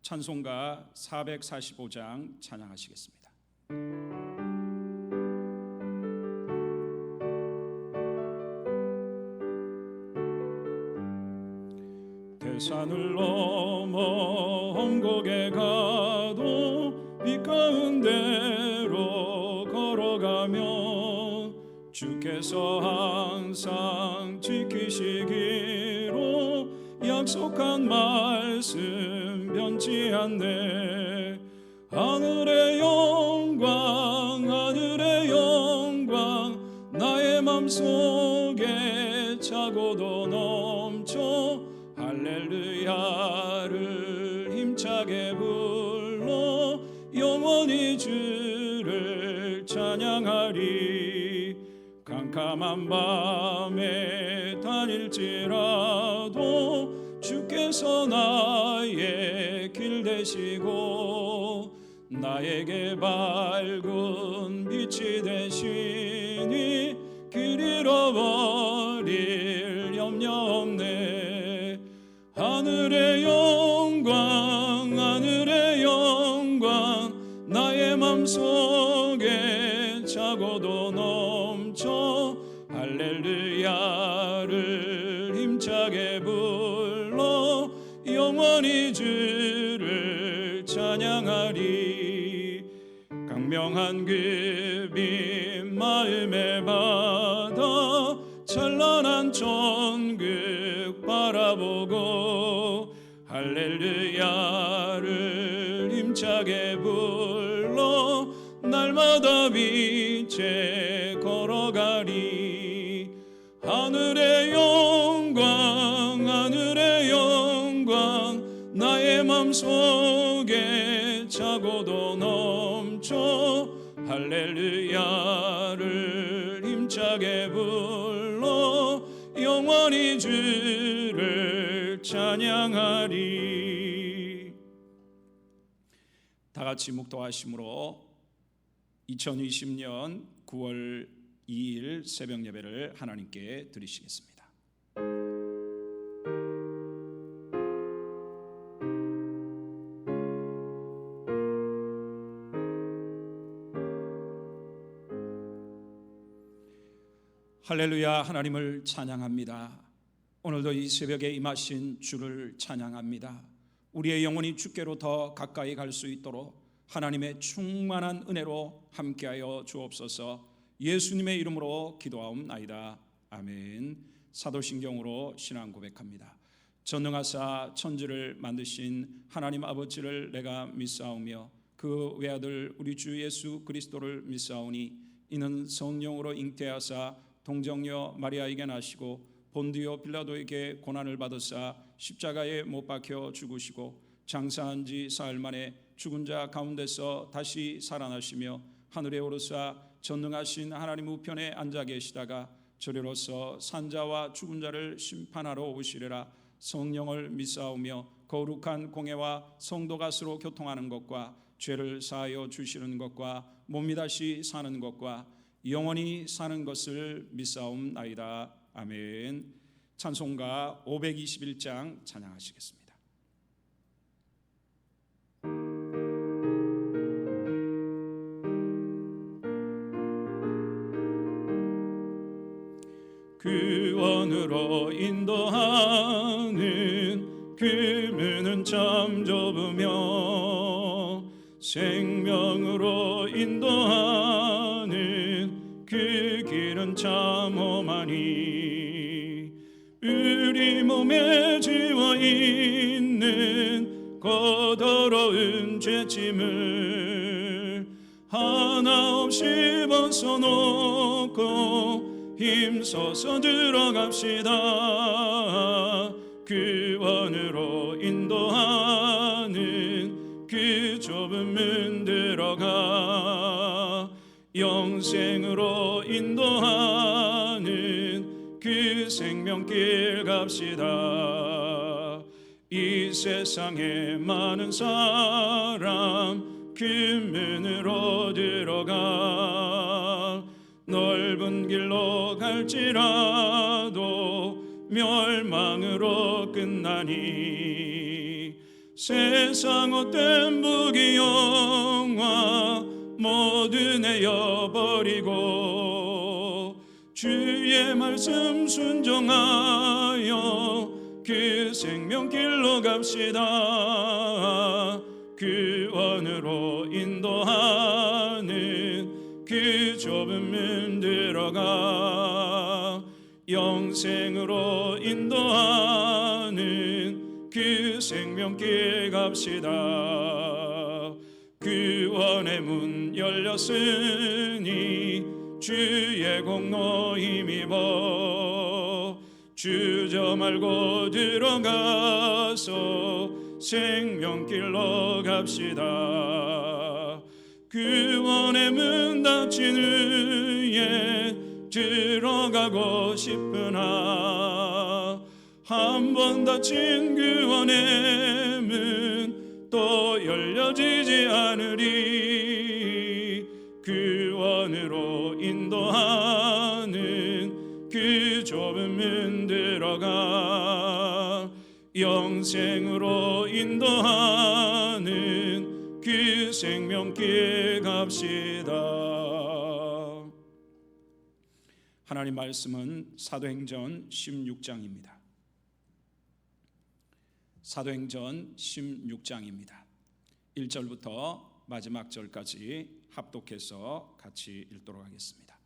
찬송가 445장 찬양하시겠습니다. 대산을 넘어 험곡에 가도 빛 가운데로 걸어가면 주께서 항상 지키시기로 약속한 말씀 변치 않네. 하늘의 영광 하늘의 영광 나의 맘속에 차고도 넘쳐 할렐루야를 힘차게 불러 영원히 주를 찬양하리. 캄캄한 밤에 다닐지라도 주께서 나의 길 되시고 나에게 밝은 빛이 되시니 길 잃어버릴 염려 없네. 하늘의 영광 하늘의 영광 나의 맘속에 차고도 넘쳐 할렐루야를 힘차게 불러 영원히 주를 찬양하리. 강명한 그 빛 마음에 받아 찬란한 천국 바라보고 할렐루야를 힘차게 불러 날마다 빛에 걸어가리. 하늘의 영광 하늘의 영광 나의 맘속에 차고도 넘쳐 할렐루야를 힘차게 불러 영원히 주를 찬양하리. 다 같이 묵도하심으로 2020년 9월 2일 새벽 예배를 하나님께 드리시겠습니다. 할렐루야, 하나님을 찬양합니다. 오늘도 이 새벽에 임하신 주를 찬양합니다. 우리의 영혼이 주께로 더 가까이 갈 수 있도록 하나님의 충만한 은혜로 함께하여 주옵소서. 예수님의 이름으로 기도하옵나이다. 아멘. 사도신경으로 신앙 고백합니다. 전능하사 천지를 만드신 하나님 아버지를 내가 믿사오며 그 외아들 우리 주 예수 그리스도를 믿사오니 이는 성령으로 잉태하사 동정녀 마리아에게 나시고 본디오 빌라도에게 고난을 받으사 십자가에 못 박혀 죽으시고 장사한 지 사흘 만에 죽은 자 가운데서 다시 살아나시며 하늘에 오르사 전능하신 하나님 우편에 앉아 계시다가 저리로서 산자와 죽은 자를 심판하러 오시리라. 성령을 믿사오며 거룩한 공회와 성도가 서로 교통하는 것과 죄를 사하여 주시는 것과 몸이 다시 사는 것과 영원히 사는 것을 믿사옵나이다. 아멘. 찬송가 521장 찬양하시겠습니다. 구원으로 인도하는 그 문은 참 좁으며 생명으로 인도하는 그 길은 참 험하니 우리 몸에 지워 있는 거더러운 죄짐을 하나 없이 벗어놓고 힘써서 들어갑시다. 구원으로 인도하는 그 좁은 문 들어가 영생으로 인도하는 그 생명길 갑시다. 이 세상에 많은 사람 그 문으로 들어가 넓은 길로 갈지라도 멸망으로 끝나니 세상 헛된 부귀영화 모두 내어버리고 주의 말씀 순종하여 그 생명길로 갑시다. 구원으로 인도하는 그 좁은 문 들어가 영생으로 인도하는 그 생명길 갑시다. 구원의 문 열렸으니 주의 공로 힘입어 주저 말고 들어가서 생명길로 갑시다. 구원의 문 닫힌 후에 들어가고 싶으나 한 번 닫힌 구원의 문 또 열려지지 않으리. 구원으로 인도하는 그 좁은 문 들어가 영생으로 인도하는 그 생명길 갑시다. 하나님 말씀은 사도행전 16장입니다. 사도행전 16장입니다. 1절부터 마지막 절까지 합독해서 같이 읽도록 하겠습니다.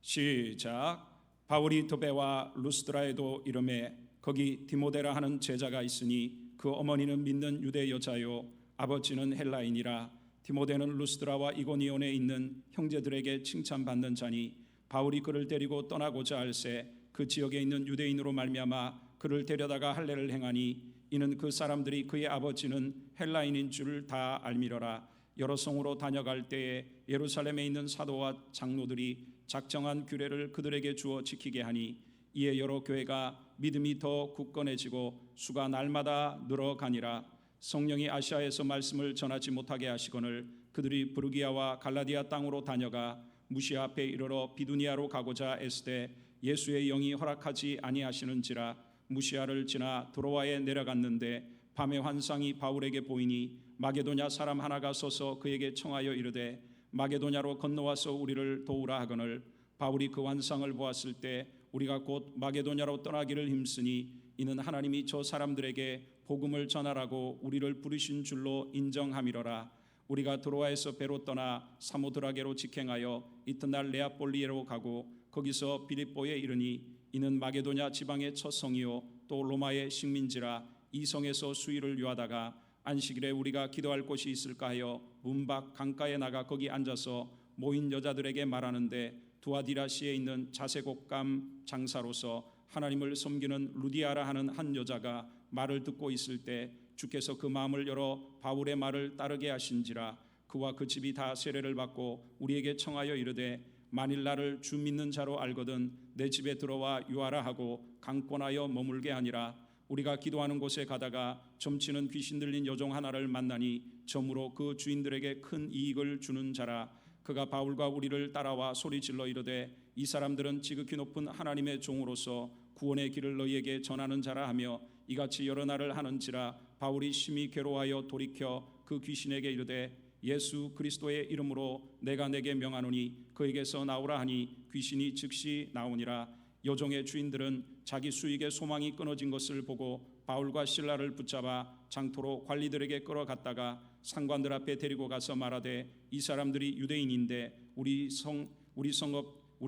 시작. 바울이 드베와 루스드라에도 이르매 거기 디모데라 하는 제자가 있으니 그 어머니는 믿는 유대 여자요 아버지는 헬라인이라. 디모데는 루스드라와 이고니온에 있는 형제들에게 칭찬받는 자니 바울이 그를 데리고 떠나고자 할새 그 지역에 있는 유대인으로 말미암아 그를 데려다가 할례를 행하니 이는 그 사람들이 그의 아버지는 헬라인인 줄을 다 알미러라. 여러 성으로 다녀갈 때에 예루살렘에 있는 사도와 장로들이 작정한 규례를 그들에게 주어 지키게 하니 이에 여러 교회가 믿음이 더 굳건해지고 수가 날마다 늘어가니라. 성령이 아시아에서 말씀을 전하지 못하게 하시거늘 그들이 부르기아와 갈라디아 땅으로 다녀가 무시아 앞에 이르러 비두니아로 가고자 애쓰되 예수의 영이 허락하지 아니하시는지라. 무시아를 지나 드로아에 내려갔는데 밤에 환상이 바울에게 보이니 마게도냐 사람 하나가 서서 그에게 청하여 이르되 마게도냐로 건너와서 우리를 도우라 하거늘 바울이 그 환상을 보았을 때 우리가 곧 마게도냐로 떠나기를 힘쓰니 이는 하나님이 저 사람들에게 복음을 전하라고 우리를 부르신 줄로 인정함이로라. 우리가 드로아에서 배로 떠나 사모드라게로 직행하여 이튿날 네아폴리에로 가고 거기서 빌립보에 이르니 이는 마게도냐 지방의 첫 성이요 또 로마의 식민지라. 이 성에서 수일을 유하다가 안식일에 우리가 기도할 곳이 있을까 하여 문 밖 강가에 나가 거기 앉아서 모인 여자들에게 말하는데 두아디라시에 있는 자색옷감 장사로서 하나님을 섬기는 루디아라 하는 한 여자가 말을 듣고 있을 때 주께서 그 마음을 열어 바울의 말을 따르게 하신지라. 그와 그 집이 다 세례를 받고 우리에게 청하여 이르되 만일 나를 주 믿는 자로 알거든 내 집에 들어와 유하라 하고 강권하여 머물게 하니라. 우리가 기도하는 곳에 가다가 점치는 귀신 들린 여종 하나를 만나니 점으로 그 주인들에게 큰 이익을 주는 자라. 그가 바울과 우리를 따라와 소리질러 이르되 이 사람들은 지극히 높은 하나님의 종으로서 구원의 길을 너희에게 전하는 자라 하며 이같이 여러 날을 하는지라. 바울이 심히 괴로워하여 돌이켜 그 귀신에게 이르되 예수 그리스도의 이름으로 내가 내게 명하노니 그에게서 나오라 하니 귀신이 즉시 나오니라. 여종의 주인들은 자기 수익의 소망이 끊어진 것을 보고 바울과 실라를 붙잡아 장토로 관리들에게 끌어갔다가 상관들 앞에 데리고 가서 말하되 이 사람들이 유대인인데 우리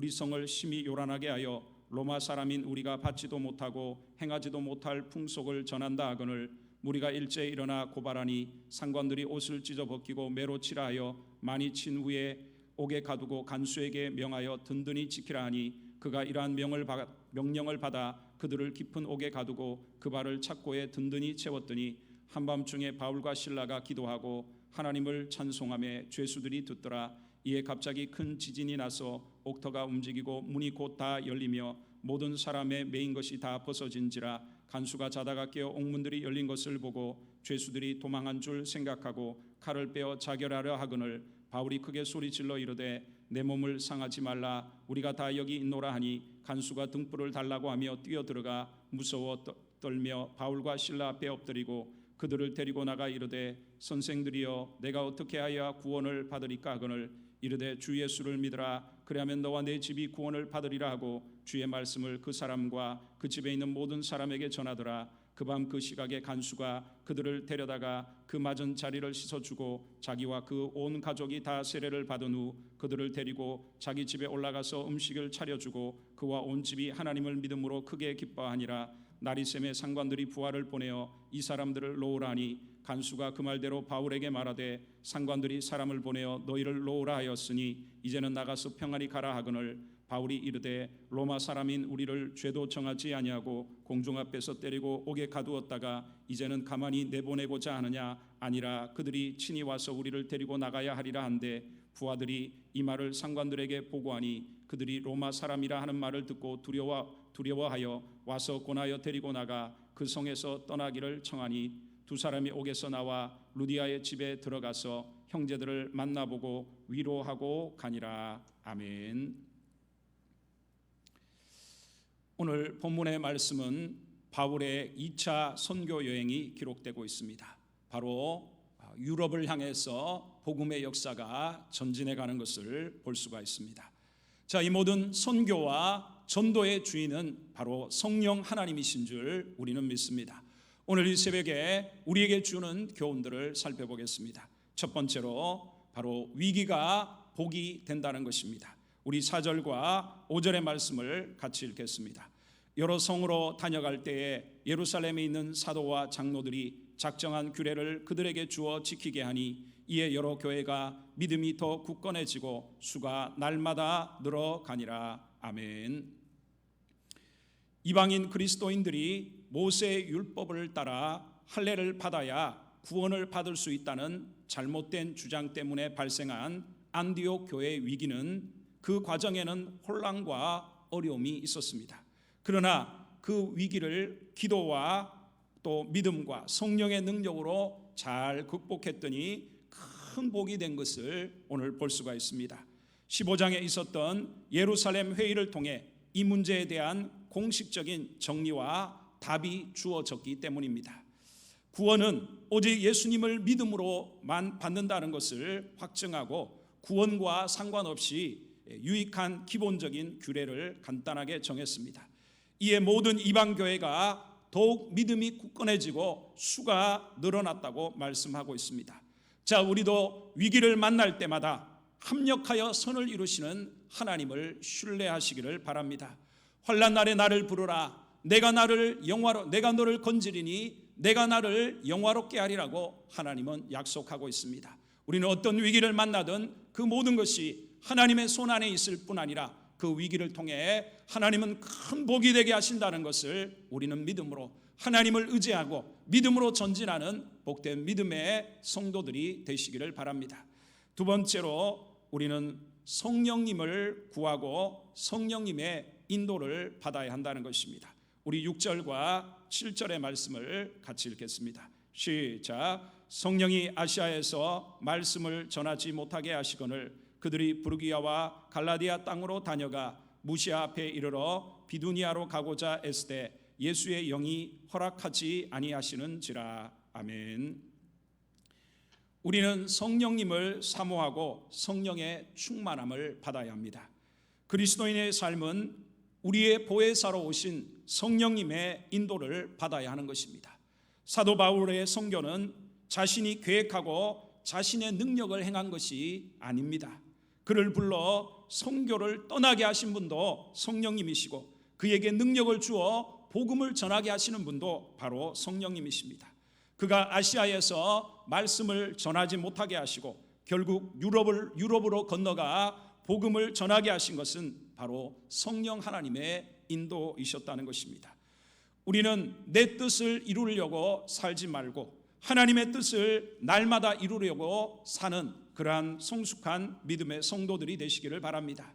성을 심히 요란하게 하여 로마 사람인 우리가 받지도 못하고 행하지도 못할 풍속을 전한다 하거늘 무리가 일제히 일어나 고발하니 상관들이 옷을 찢어 벗기고 매로 치라 하여 많이 친 후에 옥에 가두고 간수에게 명하여 든든히 지키라 하니 그가 이러한 명령을 받아 그들을 깊은 옥에 가두고 그 발을 착고에 든든히 채웠더니 한밤중에 바울과 실라가 기도하고 하나님을 찬송하며 죄수들이 듣더라. 이에 갑자기 큰 지진이 나서 옥터가 움직이고 문이 곧 다 열리며 모든 사람의 매인 것이 다 벗어진지라. 간수가 자다가 깨어 옥문들이 열린 것을 보고 죄수들이 도망한 줄 생각하고 칼을 빼어 자결하려 하거늘 바울이 크게 소리질러 이르되 내 몸을 상하지 말라. 우리가 다 여기 있노라 하니 간수가 등불을 달라고 하며 뛰어들어가 무서워 떨며 바울과 실라 앞에 엎드리고 그들을 데리고 나가 이르되 선생들이여 내가 어떻게 하여야 구원을 받으리까 하거늘 이르되 주 예수를 믿으라 그리하면 너와 내 집이 구원을 받으리라 하고 주의 말씀을 그 사람과 그 집에 있는 모든 사람에게 전하더라. 그 밤 그 시각에 간수가 그들을 데려다가 그 맞은 자리를 씻어주고 자기와 그 온 가족이 다 세례를 받은 후 그들을 데리고 자기 집에 올라가서 음식을 차려주고 그와 온 집이 하나님을 믿음으로 크게 기뻐하니라. 나리샘의 상관들이 부하를 보내어 이 사람들을 놓으라 하니 간수가 그 말대로 바울에게 말하되 상관들이 사람을 보내어 너희를 놓으라 하였으니 이제는 나가서 평안히 가라 하거늘 바울이 이르되 로마 사람인 우리를 죄도 정하지 아니하고 공중 앞에서 때리고 옥에 가두었다가 이제는 가만히 내보내고자 하느냐 아니라 그들이 친히 와서 우리를 데리고 나가야 하리라 한데 부하들이 이 말을 상관들에게 보고하니 그들이 로마 사람이라 하는 말을 듣고 두려워하여 와서 권하여 데리고 나가 그 성에서 떠나기를 청하니 두 사람이 옥에서 나와 루디아의 집에 들어가서 형제들을 만나보고 위로하고 가니라. 아멘. 오늘 본문의 말씀은 바울의 2차 선교 여행이 기록되고 있습니다. 바로 유럽을 향해서 복음의 역사가 전진해 가는 것을 볼 수가 있습니다. 자, 이 모든 선교와 전도의 주인은 바로 성령 하나님이신 줄 우리는 믿습니다. 오늘 이 새벽에 우리에게 주는 교훈들을 살펴보겠습니다. 첫 번째로 바로 위기가 복이 된다는 것입니다. 우리 4절과 5절의 말씀을 같이 읽겠습니다. 여러 성으로 다녀갈 때에 예루살렘에 있는 사도와 장로들이 작정한 규례를 그들에게 주어 지키게 하니 이에 여러 교회가 믿음이 더 굳건해지고 수가 날마다 늘어가니라. 아멘. 이방인 그리스도인들이 모세의 율법을 따라 할례를 받아야 구원을 받을 수 있다는 잘못된 주장 때문에 발생한 안디옥 교회의 위기는 그 과정에는 혼란과 어려움이 있었습니다. 그러나 그 위기를 기도와 또 믿음과 성령의 능력으로 잘 극복했더니 큰 복이 된 것을 오늘 볼 수가 있습니다. 15장에 있었던 예루살렘 회의를 통해 이 문제에 대한 공식적인 정리와 답이 주어졌기 때문입니다. 구원은 오직 예수님을 믿음으로만 받는다는 것을 확증하고 구원과 상관없이 유익한 기본적인 규례를 간단하게 정했습니다. 이에 모든 이방 교회가 더욱 믿음이 굳건해지고 수가 늘어났다고 말씀하고 있습니다. 자, 우리도 위기를 만날 때마다 합력하여 선을 이루시는 하나님을 신뢰하시기를 바랍니다. 환난 날에 나를 부르라. 내가 너를 건지리니 내가 나를 영화롭게 하리라고 하나님은 약속하고 있습니다. 우리는 어떤 위기를 만나든 그 모든 것이 하나님의 손 안에 있을 뿐 아니라 그 위기를 통해 하나님은 큰 복이 되게 하신다는 것을 우리는 믿음으로 하나님을 의지하고 믿음으로 전진하는 복된 믿음의 성도들이 되시기를 바랍니다. 두 번째로 우리는 성령님을 구하고 성령님의 인도를 받아야 한다는 것입니다. 우리 6절과 7절의 말씀을 같이 읽겠습니다. 시작. 성령이 아시아에서 말씀을 전하지 못하게 하시거늘 그들이 부르기아와 갈라디아 땅으로 다녀가 무시아 앞에 이르러 비두니아로 가고자 애쓰되 예수의 영이 허락하지 아니하시는지라. 아멘. 우리는 성령님을 사모하고 성령의 충만함을 받아야 합니다. 그리스도인의 삶은 우리의 보혜사로 오신 성령님의 인도를 받아야 하는 것입니다. 사도 바울의 선교는 자신이 계획하고 자신의 능력을 행한 것이 아닙니다. 그를 불러 선교를 떠나게 하신 분도 성령님이시고 그에게 능력을 주어 복음을 전하게 하시는 분도 바로 성령님이십니다. 그가 아시아에서 말씀을 전하지 못하게 하시고 결국 유럽으로 건너가 복음을 전하게 하신 것은 바로 성령 하나님의 인도이셨다는 것입니다. 우리는 내 뜻을 이루려고 살지 말고 하나님의 뜻을 날마다 이루려고 사는 그러한 성숙한 믿음의 성도들이 되시기를 바랍니다.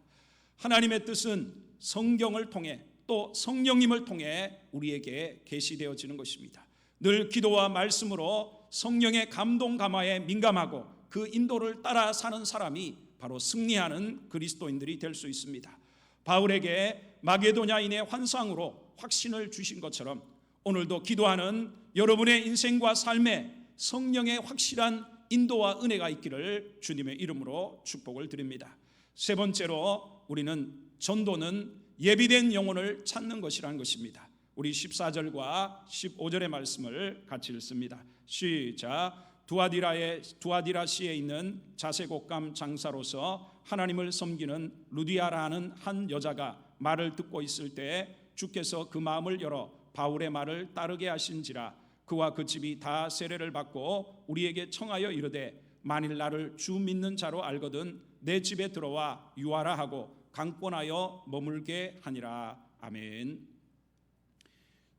하나님의 뜻은 성경을 통해 또 성령님을 통해 우리에게 계시되어지는 것입니다. 늘 기도와 말씀으로 성령의 감동 감화에 민감하고 그 인도를 따라 사는 사람이 바로 승리하는 그리스도인들이 될 수 있습니다. 바울에게 마게도냐인의 환상으로 확신을 주신 것처럼 오늘도 기도하는 여러분의 인생과 삶에 성령의 확실한 인도와 은혜가 있기를 주님의 이름으로 축복을 드립니다. 세 번째로 우리는 전도는 예비된 영혼을 찾는 것이라는 것입니다. 우리 14절과 15절의 말씀을 같이 읽습니다. 시작. 두아디라시에 있는 자색옷감 장사로서 하나님을 섬기는 루디아라는 한 여자가 말을 듣고 있을 때 주께서 그 마음을 열어 바울의 말을 따르게 하신지라. 그와 그 집이 다 세례를 받고 우리에게 청하여 이르되 만일 나를 주 믿는 자로 알거든 내 집에 들어와 유하라 하고 강권하여 머물게 하니라. 아멘.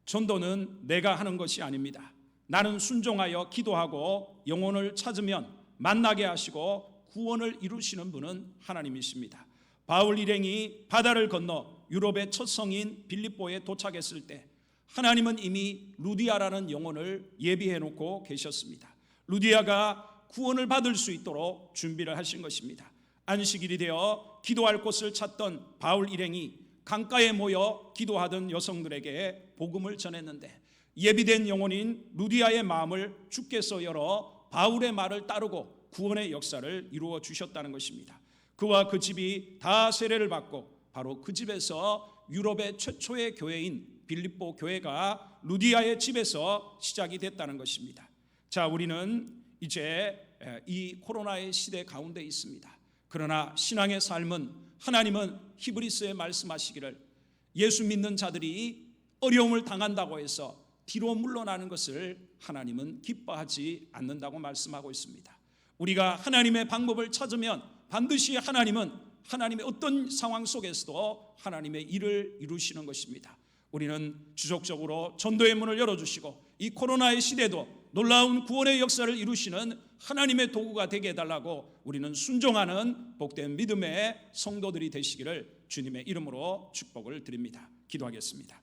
전도는 내가 하는 것이 아닙니다. 나는 순종하여 기도하고 영혼을 찾으면 만나게 하시고 구원을 이루시는 분은 하나님이십니다. 바울 일행이 바다를 건너 유럽의 첫 성인 빌립보에 도착했을 때 하나님은 이미 루디아라는 영혼을 예비해 놓고 계셨습니다. 루디아가 구원을 받을 수 있도록 준비를 하신 것입니다. 안식일이 되어 기도할 곳을 찾던 바울 일행이 강가에 모여 기도하던 여성들에게 복음을 전했는데 예비된 영혼인 루디아의 마음을 주께서 열어 바울의 말을 따르고 구원의 역사를 이루어 주셨다는 것입니다. 그와 그 집이 다 세례를 받고 바로 그 집에서 유럽의 최초의 교회인 빌립보 교회가 루디아의 집에서 시작이 됐다는 것입니다. 자, 우리는 이제 이 코로나의 시대 가운데 있습니다. 그러나 신앙의 삶은 하나님은 히브리서에 말씀하시기를 예수 믿는 자들이 어려움을 당한다고 해서 뒤로 물러나는 것을 하나님은 기뻐하지 않는다고 말씀하고 있습니다. 우리가 하나님의 방법을 찾으면 반드시 하나님은 하나님의 어떤 상황 속에서도 하나님의 일을 이루시는 것입니다. 우리는 지속적으로 전도의 문을 열어주시고 이 코로나의 시대도 놀라운 구원의 역사를 이루시는 하나님의 도구가 되게 해달라고 우리는 순종하는 복된 믿음의 성도들이 되시기를 주님의 이름으로 축복을 드립니다. 기도하겠습니다.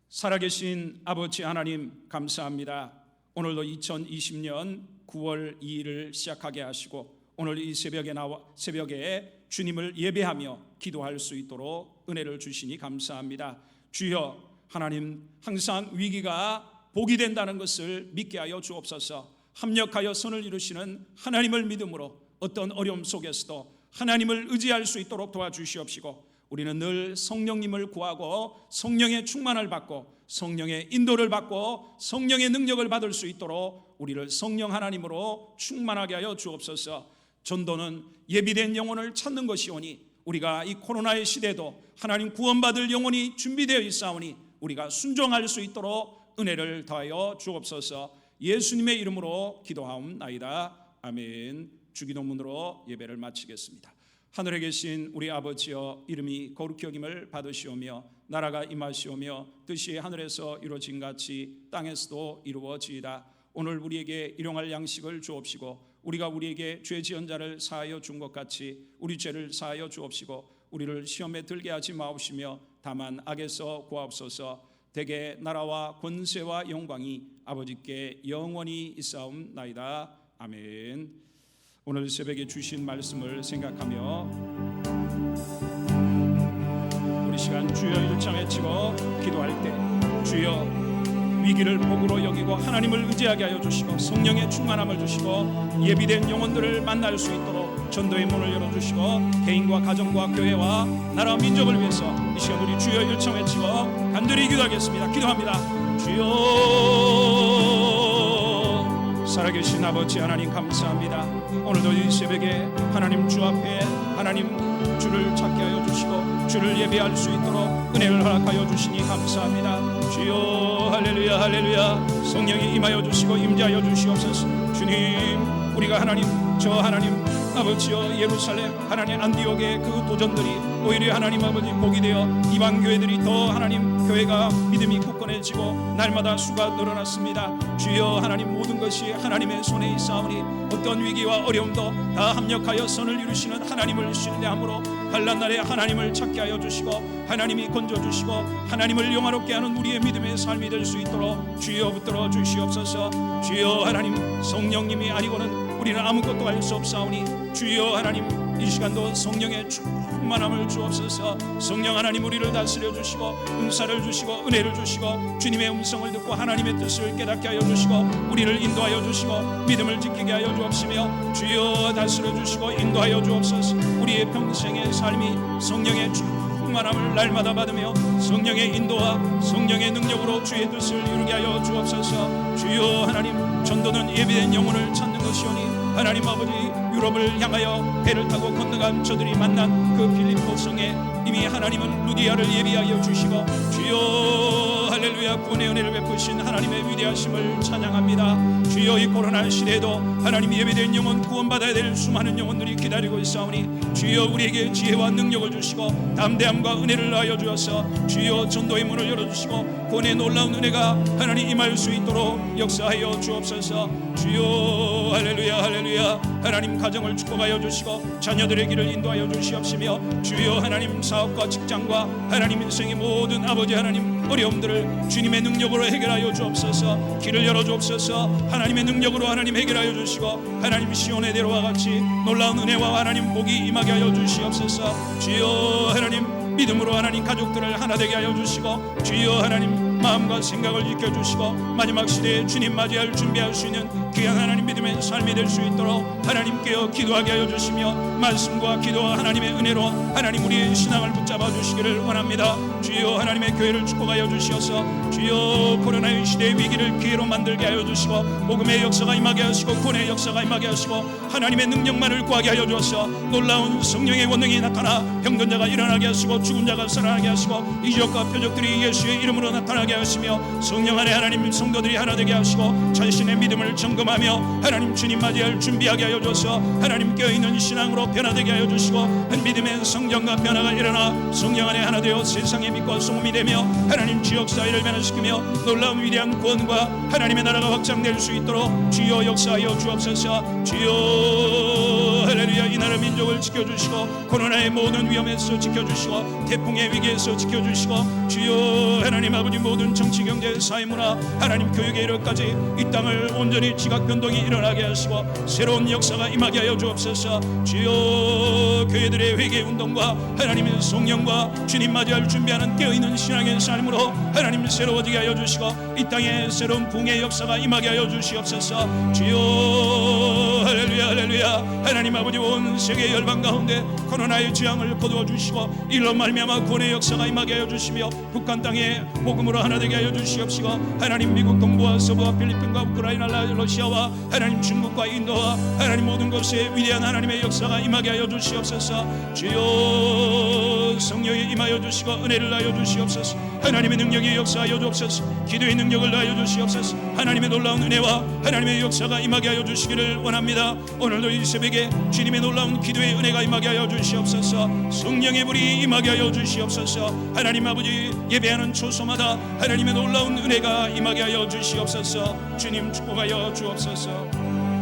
살아계신 아버지 하나님 감사합니다. 오늘도 2020년 9월 2일을 시작하게 하시고 오늘 이 새벽에 주님을 예배하며 기도할 수 있도록 은혜를 주시니 감사합니다. 주여, 하나님 항상 위기가 복이 된다는 것을 믿게 하여 주옵소서. 합력하여 선을 이루시는 하나님을 믿음으로 어떤 어려움 속에서도 하나님을 의지할 수 있도록 도와주시옵시고 우리는 늘 성령님을 구하고 성령의 충만을 받고 성령의 인도를 받고 성령의 능력을 받을 수 있도록 우리를 성령 하나님으로 충만하게 하여 주옵소서. 전도는 예비된 영혼을 찾는 것이오니 우리가 이 코로나의 시대도 하나님 구원받을 영혼이 준비되어 있사오니 우리가 순종할 수 있도록 은혜를 더하여 주옵소서. 예수님의 이름으로 기도하옵나이다. 아멘. 주기도문으로 예배를 마치겠습니다. 하늘에 계신 우리 아버지여, 이름이 거룩히 여김을 받으시오며 나라가 임하시오며 뜻이 하늘에서 이루어진 같이 땅에서도 이루어지이다. 오늘 우리에게 일용할 양식을 주옵시고 우리가 우리에게 죄 지은 자를 사하여 준 것 같이 우리 죄를 사하여 주옵시고 우리를 시험에 들게 하지 마옵시며 다만 악에서 구하옵소서. 대개 나라와 권세와 영광이 아버지께 영원히 있사옵나이다. 아멘. 오늘 새벽에 주신 말씀을 생각하며 우리 시간 주여 일창 외치고 기도할 때 주여 위기를 복으로 여기고 하나님을 의지하게 하여 주시고 성령의 충만함을 주시고 예비된 영혼들을 만날 수 있도록 전도의 문을 열어주시고 개인과 가정과 교회와 나라 민족을 위해서 이 시간 우리 주여 일창 외치고 간절히 기도하겠습니다. 기도합니다. 주여, 살아계신 아버지 하나님 감사합니다. 오늘도 이 새벽에 하나님 주 앞에 하나님 주를 찾게 하여 주시고 주를 예배할 수 있도록 은혜를 허락하여 주시니 감사합니다. 주여, 할렐루야 할렐루야. 성령이 임하여 주시고 임재하여 주시옵소서. 주님, 우리가 하나님 아버지여 예루살렘 하나님 안디옥의 그 도전들이 오히려 하나님 아버지 복이 되어 이방 교회들이 더 하나님 교회가 믿음이 굳건해지고 날마다 수가 늘어났습니다. 주여, 하나님 모든 것이 하나님의 손에 있사오니 어떤 위기와 어려움도 다 합력하여 선을 이루시는 하나님을 신뢰함으로 환난 날에 하나님을 찾게 하여 주시고 하나님이 건져주시고 하나님을 영화롭게 하는 우리의 믿음의 삶이 될 수 있도록 주여 붙들어 주시옵소서. 주여, 하나님 성령님이 아니고는 우리는 아무것도 할 수 없사오니 주여, 하나님 이 시간도 성령의 충만함을 주옵소서. 성령 하나님 우리를 다스려 주시고 은사를 주시고 은혜를 주시고 주님의 음성을 듣고 하나님의 뜻을 깨닫게 하여 주시고 우리를 인도하여 주시고 믿음을 지키게 하여 주옵시며 주여 다스려 주시고 인도하여 주옵소서. 우리의 평생의 삶이 성령의 충만함을 날마다 받으며 성령의 인도와 성령의 능력으로 주의 뜻을 이루게 하여 주옵소서. 주여 하나님, 전도는 예비된 영혼을 찾는 것이오니 하나님 아버지, 유럽을 향하여 배를 타고 건너간 저들이 만난 그 빌립보 성에 이미 하나님은 루디아를 예비하여 주시고 주여 할렐루야 구원의 은혜를 베푸신 하나님의 위대하심을 찬양합니다. 주여 이 코로나 시대에도 하나님 예비된 영혼, 구원받아야 될 수많은 영혼들이 기다리고 있사오니 주여 우리에게 지혜와 능력을 주시고 담대함과 은혜를 하여 주어서 주여 전도의 문을 열어주시고 구원의 놀라운 은혜가 하나님 임할 수 있도록 역사하여 주옵소서. 주여 할렐루야 할렐루야. 하나님 가정을 축복하여 주시고 자녀들의 길을 인도하여 주시옵시며 주여 하나님 사업과 직장과 하나님 인생의 모든 아버지 하나님 어려움들을 주님의 능력으로 해결하여 주옵소서. 길을 열어 주옵소서. 하나님의 능력으로 하나님 해결하여 주시고 하나님 시온의 대로와 같이 놀라운 은혜와 하나님 복이 임하게 하여 주시옵소서. 주여 하나님 믿음으로 하나님 가족들을 하나 되게 하여 주시고 주여 하나님 마음과 생각을 지켜주시고 마지막 시대에 주님 맞이할 준비할 수 있는 귀한 하나님 믿음의 삶이 될 수 있도록 하나님께어 기도하게 하여 주시며 말씀과 기도와 하나님의 은혜로 하나님 우리의 신앙을 붙잡아 주시기를 원합니다. 주여 하나님의 교회를 축복하여 주시어서 주여 코로나의 시대의 위기를 기회로 만들게 하여 주시고 복음의 역사가 임하게 하시고 구원의 역사가 임하게 하시고 하나님의 능력만을 구하게 하여 주어서 놀라운 성령의 권능이 나타나 병든 자가 일어나게 하시고 죽은 자가 살아나게 하시고 이적과 표적들이 예수의 이름으로 나타나게 하시며 성령 안에 하나님 성도들이 하나 되게 하시고 자신의 믿음을 점검하며 하나님 주님 맞이할 준비하게 하여 주어서 하나님 깨어있는 신앙으로 변화되게 하여 주시고 한 믿음의 성장과 변화가 일어나 성령 안에 하나 되어 세상의 빛과 소금이 되며 하나님 지역 사회를 변화시키며 놀라운 위대한 구원과 하나님의 나라가 확장될 수 있도록 주여 역사하여 주옵소서. 주여 할렐루야. 이 나라 민족을 지켜주시고 코로나의 모든 위험에서 지켜주시고 태풍의 위기에서 지켜주시고 주여 하나님 아버지 모든 정치 경제 사회 문화 하나님 교육의 이르까지 이 땅을 온전히 지각 변동이 일어나게 하시고 새로운 역사가 임하게 하여 주옵소서. 주여 교회들의 회개 운동과 하나님의 성령과 주님 맞이할 준비하는 깨어있는 신앙의 삶으로 하나님 새로워지게 하여 주시고 이 땅에 새로운 부흥의 역사가 임하게 하여 주시옵소서. 주여 할렐루야 할렐루야. 하나님 아버지 온 세계 열방 가운데 코로나의 재앙을 거두어 주시고 이로 말미암아 구원의 역사가 임하게 하여 주시며 북한 땅에 복음으로 하나 되게 하여 주시옵시고 하나님 미국 동부와 서부와 필리핀과 우크라이나 러시아와 하나님 중국과 인도와 하나님 모든 곳에 위대한 하나님의 역사가 임하게 하여 주시옵소서. 주여 성령이 임하여 주시고 은혜를 하여 주시옵소서. 하나님의 능력이 역사하여 주옵소서. 기도의 능력을 하여 주시옵소서. 하나님의 놀라운 은혜와 하나님의 역사가 임하게 하여 주시기를 원합니다. 오늘도 이 새벽에 주님의 놀라운 기도의 은혜가 임하게 하여 주시옵소서. 성령의 불이 임하게 하여 주시옵소서. 하나님 아버지 예배하는 초소마다 하나님의 놀라운 은혜가 임하게 하여 주시옵소서. 주님 축복하여 주옵소서.